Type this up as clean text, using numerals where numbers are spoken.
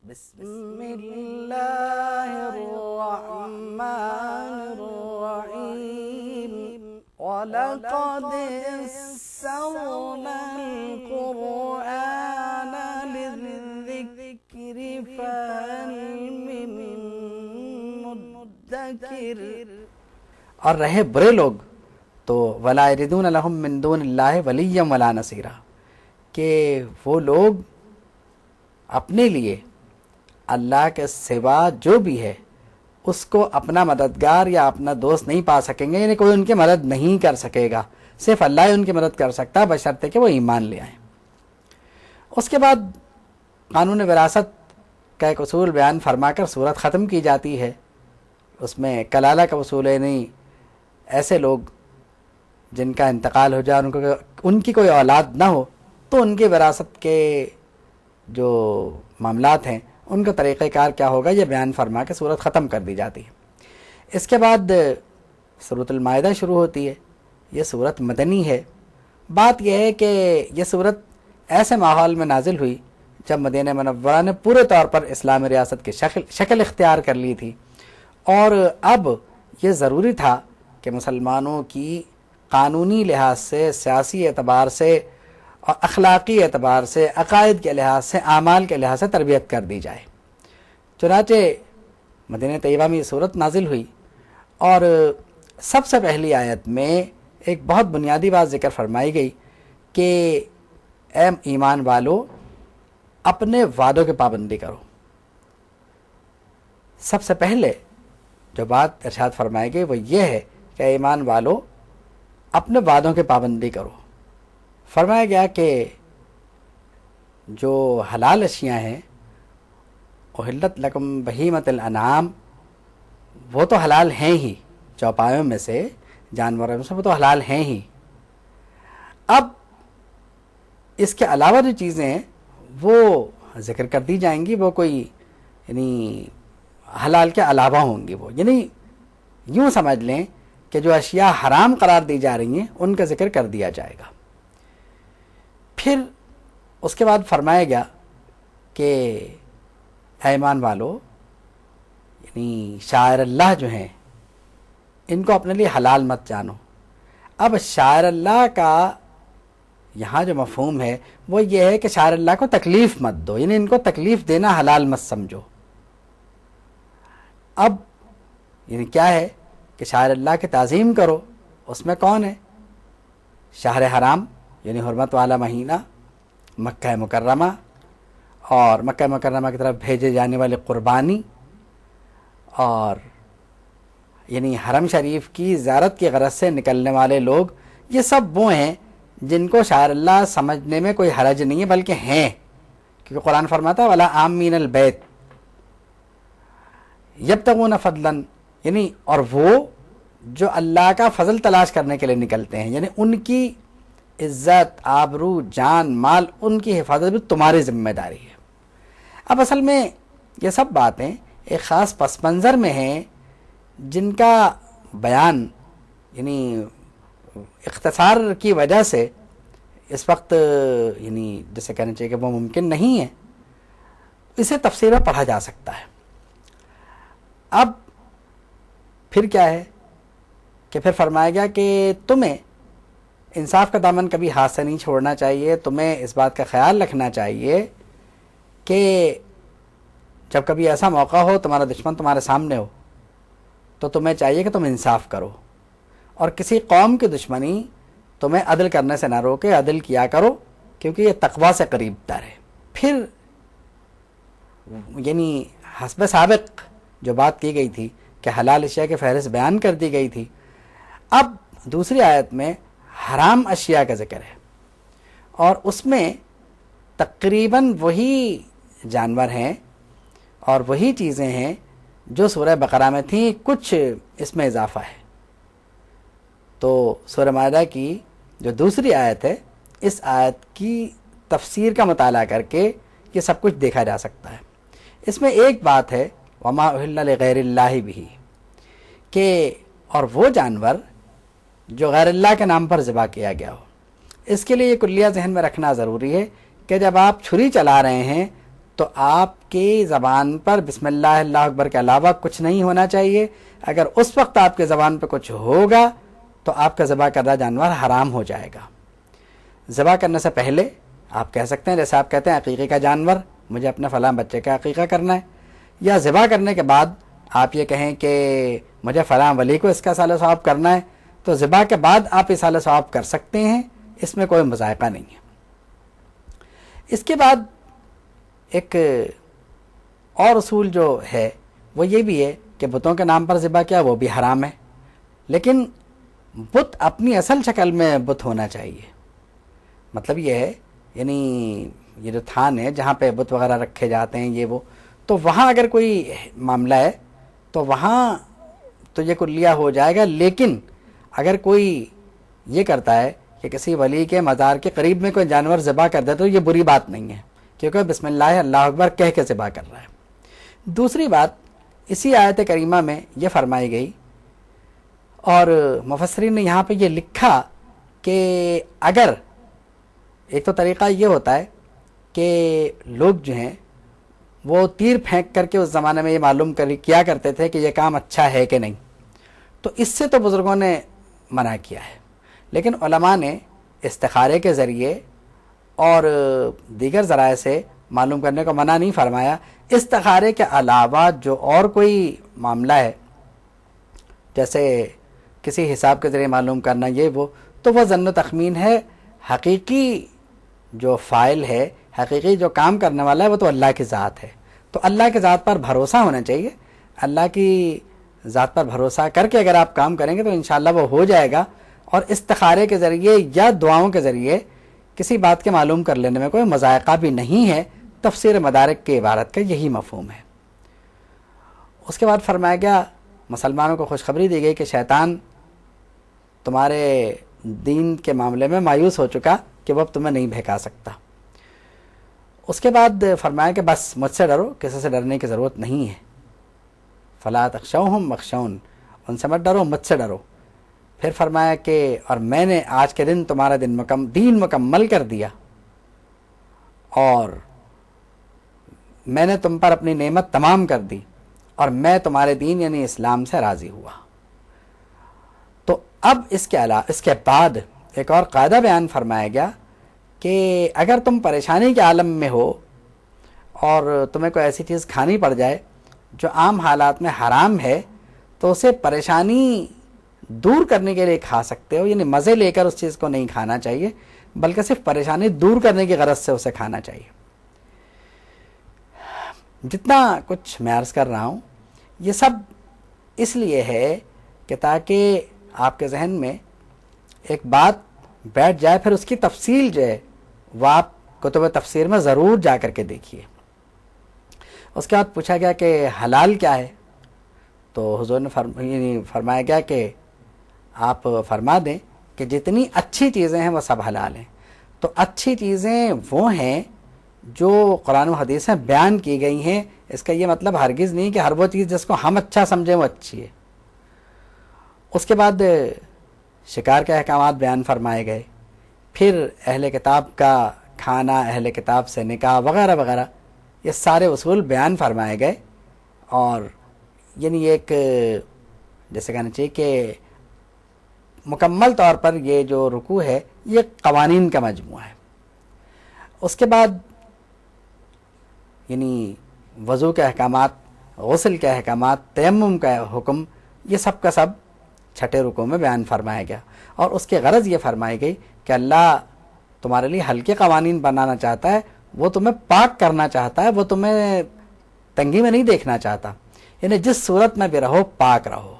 بسم اللہ الرحمن الرحیم وَلَقَدْ يَسَّرْنَا الْقُرْآنَ لِلذِّكْرِ فَهَلْ مِن مُدَّكِرٍ۔ اور رہے برے لوگ تو وَلَا يَجِدُونَ لَهُم مِّن دُونِ اللَّهِ وَلِيًّا وَلَا نَصِيرًا، کہ وہ لوگ اپنے لیے اللہ کے سوا جو بھی ہے اس کو اپنا مددگار یا اپنا دوست نہیں پا سکیں گے، یعنی کوئی ان کی مدد نہیں کر سکے گا، صرف اللہ ہی ان کی مدد کر سکتا ہے بشرطے کہ وہ ایمان لے آئیں۔ اس کے بعد قانون وراثت کا ایک اصول بیان فرما کر صورت ختم کی جاتی ہے۔ اس میں کلالہ کا اصول ہے، نہیں ایسے لوگ جن کا انتقال ہو جائے، ان کی کوئی اولاد نہ ہو تو ان کی وراثت کے جو معاملات ہیں ان کا طریقہ کار کیا ہوگا، یہ بیان فرما کے صورت ختم کر دی جاتی ہے۔ اس کے بعد سورۃ المائدہ شروع ہوتی ہے۔ یہ صورت مدنی ہے۔ بات یہ ہے کہ یہ صورت ایسے ماحول میں نازل ہوئی جب مدینہ منورہ نے پورے طور پر اسلامی ریاست کی شکل اختیار کر لی تھی، اور اب یہ ضروری تھا کہ مسلمانوں کی قانونی لحاظ سے، سیاسی اعتبار سے اور اخلاقی اعتبار سے، عقائد کے لحاظ سے، اعمال کے لحاظ سے تربیت کر دی جائے۔ چنانچہ مدینہ طیبہ میں یہ صورت نازل ہوئی، اور سب سے پہلی آیت میں ایک بہت بنیادی بات ذکر فرمائی گئی کہ اے ایمان والو اپنے وعدوں کی پابندی کرو۔ سب سے پہلے جو بات ارشاد فرمائی گئی وہ یہ ہے کہ اے ایمان والو اپنے وعدوں کی پابندی کرو۔ فرمایا گیا کہ جو حلال اشیاء ہیں، احلت لکم بہیمۃ الانعام، وہ تو حلال ہیں ہی، چوپایوں میں سے، جانوروں میں سے وہ تو حلال ہیں ہی۔ اب اس کے علاوہ جو چیزیں ہیں وہ ذکر کر دی جائیں گی، وہ کوئی یعنی حلال کے علاوہ ہوں گی، وہ یعنی یوں سمجھ لیں کہ جو اشیاء حرام قرار دی جا رہی ہیں ان کا ذکر کر دیا جائے گا۔ پھر اس کے بعد فرمایا گیا کہ اے ایمان والو یعنی شاعر اللہ جو ہیں ان کو اپنے لیے حلال مت جانو۔ اب شاعر اللہ کا یہاں جو مفہوم ہے وہ یہ ہے کہ شاعر اللہ کو تکلیف مت دو، یعنی ان کو تکلیف دینا حلال مت سمجھو۔ اب یعنی کیا ہے کہ شاعر اللہ کی تعظیم کرو، اس میں کون ہے؟ شہر حرام یعنی حرمت والا مہینہ، مکہ مکرمہ، اور مکہ مکرمہ کی طرف بھیجے جانے والی قربانی، اور یعنی حرم شریف کی زیارت کی غرض سے نکلنے والے لوگ، یہ سب وہ ہیں جن کو شاعر اللہ سمجھنے میں کوئی حرج نہیں ہے، بلکہ ہیں، کیونکہ قرآن فرماتا ہے وَلَا آمِّنَ الْبَيْتِ یبتغون فضلا، یعنی اور وہ جو اللہ کا فضل تلاش کرنے کے لیے نکلتے ہیں، یعنی ان کی عزت، آبرو، جان، مال، ان کی حفاظت بھی تمہاری ذمہ داری ہے۔ اب اصل میں یہ سب باتیں ایک خاص پس منظر میں ہیں جن کا بیان یعنی اختصار کی وجہ سے اس وقت یعنی جیسے کہنا چاہیے کہ وہ ممکن نہیں ہے، اسے تفسیر میں پڑھا جا سکتا ہے۔ اب پھر کیا ہے کہ پھر فرمایا گیا کہ تمہیں انصاف کا دامن کبھی ہاتھ سے نہیں چھوڑنا چاہیے، تمہیں اس بات کا خیال رکھنا چاہیے کہ جب کبھی ایسا موقع ہو تمہارا دشمن تمہارے سامنے ہو تو تمہیں چاہیے کہ تم انصاف کرو، اور کسی قوم کی دشمنی تمہیں عدل کرنے سے نہ روکے، عدل کیا کرو، کیونکہ یہ تقویٰ سے قریب تر ہے۔ پھر یعنی حسب سابق جو بات کی گئی تھی کہ حلال اشیاء کی فہرست بیان کر دی گئی تھی، اب دوسری آیت میں حرام اشیاء کا ذکر ہے، اور اس میں تقریباً وہی جانور ہیں اور وہی چیزیں ہیں جو سورہ بقرہ میں تھیں، کچھ اس میں اضافہ ہے۔ تو سورہ مائدہ کی جو دوسری آیت ہے، اس آیت کی تفسیر کا مطالعہ کر کے یہ سب کچھ دیکھا جا سکتا ہے۔ اس میں ایک بات ہے وَمَا أُحِلَّ لِغَيْرِ اللَّهِ بِهِ، کہ اور وہ جانور جو غیر اللہ کے نام پر ذبح کیا گیا ہو۔ اس کے لیے یہ کلیہ ذہن میں رکھنا ضروری ہے کہ جب آپ چھری چلا رہے ہیں تو آپ کی زبان پر بسم اللہ اللہ اکبر کے علاوہ کچھ نہیں ہونا چاہیے. اگر اس وقت آپ کے زبان پہ کچھ ہوگا تو آپ کا ذبح کردہ جانور حرام ہو جائے گا. ذبح کرنے سے پہلے آپ کہہ سکتے ہیں، جیسے آپ کہتے ہیں عقیقے کا جانور، مجھے اپنے فلاں بچے کا عقیقہ کرنا ہے، یا ذبح کرنے کے بعد آپ یہ کہیں کہ مجھے فلاں ولی کو اس کا اصالہ ثواب کرنا ہے، تو ذبح کے بعد آپ اصالہ ثواب کر سکتے ہیں، اس میں کوئی مذائقہ نہیں ہے. اس کے بعد ایک اور اصول جو ہے وہ یہ بھی ہے کہ بتوں کے نام پر ذبح کیا وہ بھی حرام ہے، لیکن بت اپنی اصل شکل میں بت ہونا چاہیے. مطلب یہ ہے، یعنی یہ جو تھان ہے جہاں پہ بت وغیرہ رکھے جاتے ہیں یہ وہ، تو وہاں اگر کوئی معاملہ ہے تو وہاں تو یہ کلیہ ہو جائے گا. لیکن اگر کوئی یہ کرتا ہے کہ کسی ولی کے مزار کے قریب میں کوئی جانور ذبح کر دے تو یہ بری بات نہیں ہے، کیونکہ بسم اللہ اللہ اکبر کہہ کے ذبح کر رہا ہے. دوسری بات اسی آیت کریمہ میں یہ فرمائی گئی، اور مفسرین نے یہاں پہ یہ لکھا کہ اگر ایک تو طریقہ یہ ہوتا ہے کہ لوگ جو ہیں وہ تیر پھینک کر کے اس زمانے میں یہ معلوم کیا کرتے تھے کہ یہ کام اچھا ہے کہ نہیں، تو اس سے تو بزرگوں نے منع کیا ہے. لیکن علماء نے استخارے کے ذریعے اور دیگر ذرائع سے معلوم کرنے کو منع نہیں فرمایا. استخارے کے علاوہ جو اور کوئی معاملہ ہے، جیسے کسی حساب کے ذریعے معلوم کرنا یہ وہ، تو وہ ظن و تخمین ہے. حقیقی جو فاعل ہے، حقیقی جو کام کرنے والا ہے وہ تو اللہ کی ذات ہے. تو اللہ کی ذات پر بھروسہ ہونا چاہیے. اللہ کی ذات پر بھروسہ کر کے اگر آپ کام کریں گے تو انشاءاللہ وہ ہو جائے گا. اور استخارے کے ذریعے یا دعاؤں کے ذریعے کسی بات کے معلوم کر لینے میں کوئی مذائقہ بھی نہیں ہے. تفسیر مدارک کی عبارت کا یہی مفہوم ہے. اس کے بعد فرمایا گیا، مسلمانوں کو خوشخبری دی گئی کہ شیطان تمہارے دین کے معاملے میں مایوس ہو چکا کہ وہ اب تمہیں نہیں بہکا سکتا. اس کے بعد فرمایا کہ بس مجھ سے ڈرو، کسی سے ڈرنے کی ضرورت نہیں ہے. فلا تخشوہم واخشون، ان سے مت ڈرو، مجھ سے ڈرو. پھر فرمایا کہ اور میں نے آج کے دن تمہارا دین مکمل کر دیا، اور میں نے تم پر اپنی نعمت تمام کر دی، اور میں تمہارے دین یعنی اسلام سے راضی ہوا. تو اب اس کے بعد ایک اور قاعدہ بیان فرمایا گیا کہ اگر تم پریشانی کے عالم میں ہو اور تمہیں کوئی ایسی چیز کھانی پڑ جائے جو عام حالات میں حرام ہے، تو اسے پریشانی دور کرنے کے لیے کھا سکتے ہو. یعنی مزے لے کر اس چیز کو نہیں کھانا چاہیے، بلکہ صرف پریشانی دور کرنے کی غرض سے اسے کھانا چاہیے. جتنا کچھ میں عرض کر رہا ہوں یہ سب اس لیے ہے کہ تاکہ آپ کے ذہن میں ایک بات بیٹھ جائے، پھر اس کی تفصیل جو ہے وہ آپ کتب تفسیر میں ضرور جا کر کے دیکھیے. اس کے بعد پوچھا گیا کہ حلال کیا ہے، تو حضور نے فرمایا گیا کہ آپ فرما دیں کہ جتنی اچھی چیزیں ہیں وہ سب حلال ہیں. تو اچھی چیزیں وہ ہیں جو قرآن و حدیث میں بیان کی گئی ہیں. اس کا یہ مطلب ہرگز نہیں کہ ہر وہ چیز جس کو ہم اچھا سمجھیں وہ اچھی ہے. اس کے بعد شکار کے احکامات بیان فرمائے گئے. پھر اہل کتاب کا کھانا، اہل کتاب سے نکاح وغیرہ وغیرہ، یہ سارے اصول بیان فرمائے گئے. اور یعنی ایک جیسے کہنا چاہیے کہ مکمل طور پر یہ جو رکوع ہے یہ قوانین کا مجموعہ ہے. اس کے بعد یعنی وضو کے احکامات، غسل کے احکامات، تیمم کا حکم، یہ سب کا سب چھٹے رکوع میں بیان فرمایا گیا. اور اس کی غرض یہ فرمائی گئی کہ اللہ تمہارے لیے ہلکے قوانین بنانا چاہتا ہے، وہ تمہیں پاک کرنا چاہتا ہے، وہ تمہیں تنگی میں نہیں دیکھنا چاہتا. یعنی جس صورت میں بھی رہو پاک رہو.